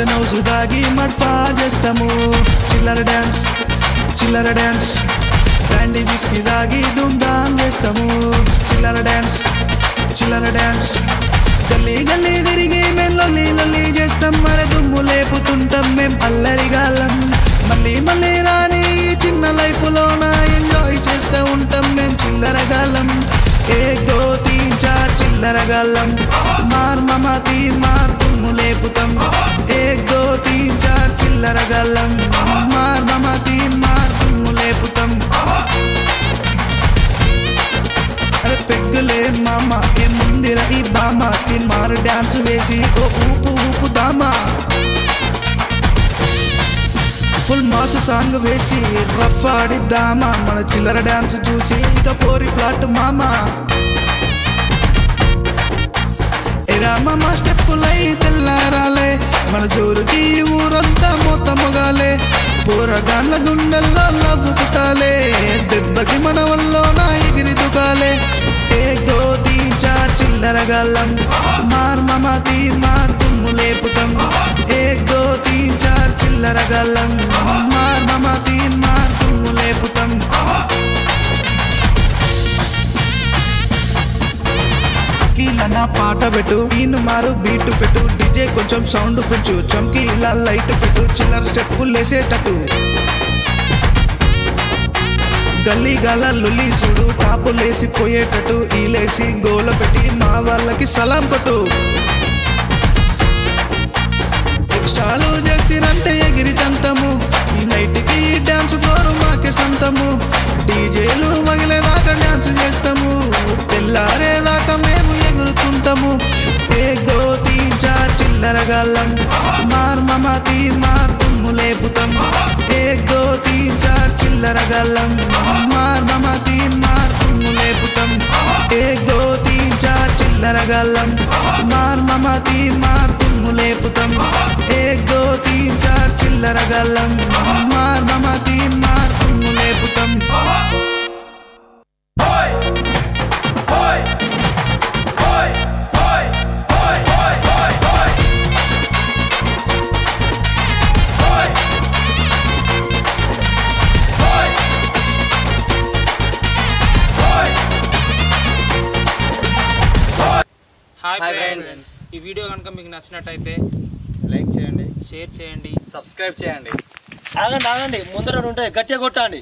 నౌజు దాగి మడ్ఫా చేస్తాము చిల్లర డాన్స్ బ్రాండీ విస్కీ దాగి దుమ్దాం చేస్తాము చిల్లర డాన్స్ గల్లీ గల్లీ తిరిగి మేం లొల్లి చేస్తాం మరి దుమ్ము లేపుతుంటాం మేం అల్లరిగాలం మళ్ళీ రాని చిన్న లైఫ్ లోన ఎంజాయ్ చేస్తూ ఉంటాం మేం చిల్లరగాలం 1 2 3 4 చిల్లరగాలం మార్ మామా తీర్ మార్ దుమ్ము లేపుతాం 1 2 3 4 చిల్లరగాలం మార్ మామా తీర్ మార్ దుమ్ము లేపుతాం అరే పెగ్గులే మామ ఏముందిరా ఈ బామ తీన్ మార్ డాన్స్ వేసి ఓ ఊపు దామా ఫుల్ మాస్ సాంగ్ వేసి రఫ్ ఆడిద్దామా మన చిల్లర డాన్స్ చూసి ఇక 4 ప్లాట్ మామా ఎరా మామ స్టెప్పులై తెల్లారాలే మన జోరుకి ఊరంతా మొత్తముగాలే పోరగాళ్ళ గుండెల్లో లవ్ పుట్టాలే దెబ్బకి మన వల్లోన ఎగిరి దుకాలే 1 2 3 4 చిల్లరగాళ్ళం మార్ మామా తీర్ మార్ దుమ్ము లేపుతాం 1 2 3 4 చిల్లరగాళ్ళం మార్ మామా తీర్ మార్ దుమ్ము లేపుతాం నా పాట పెట్టు ఈను మారు బీటు పెట్టు డీజే కొంచెం సౌండ్ పెంచు చంకి ఇలా లైట్ పెట్టు చిల్లర స్టెప్పులు లేసేటట్టు గల్లీ గాల లొల్లి చూడు టాపు లేసిపోయేటట్టు ఈ లేసి గోల పెట్టి మా వాళ్ళకి సలాం కొట్టు ఎక్స్ట్రాలు చేస్తారంటే ఎగిరి తంతము ఈ నైట్కి డాన్స్ ఫ్లోర్ మాకే సంతము డీజేలు మగిలేదాకా డాన్స్ చేస్తాము తెల్లారేదాకా మేము ఎగురుతుంటాము 1 2 3 4 చిల్లరగాళ్ళం మార్ మామా తీర్ మార్ దుమ్ము లేపుతాం 1 2 3 4 చిల్లరగాళ్ళం మార్ మామా తీర్ మార్ దుమ్ము లేపుతాం 1 2 3 4 చిల్లరగాళ్ళం మార్ మామా తీర్ మార్ దుమ్ము లేపుతాం 1 2 3 4 చిల్లరగాళ్ళం మార్ మామా తీర్ మార్ దుమ్ము లేపుతాం హాయ్ ఫ్రెండ్స్ ఈ వీడియో కనుక మీకు నచ్చినట్టయితే లైక్ చేయండి, షేర్ చేయండి, సబ్స్క్రైబ్ చేయండి. ఆగండి ముందర ఉంటాయి గట్టిగా కొట్టండి.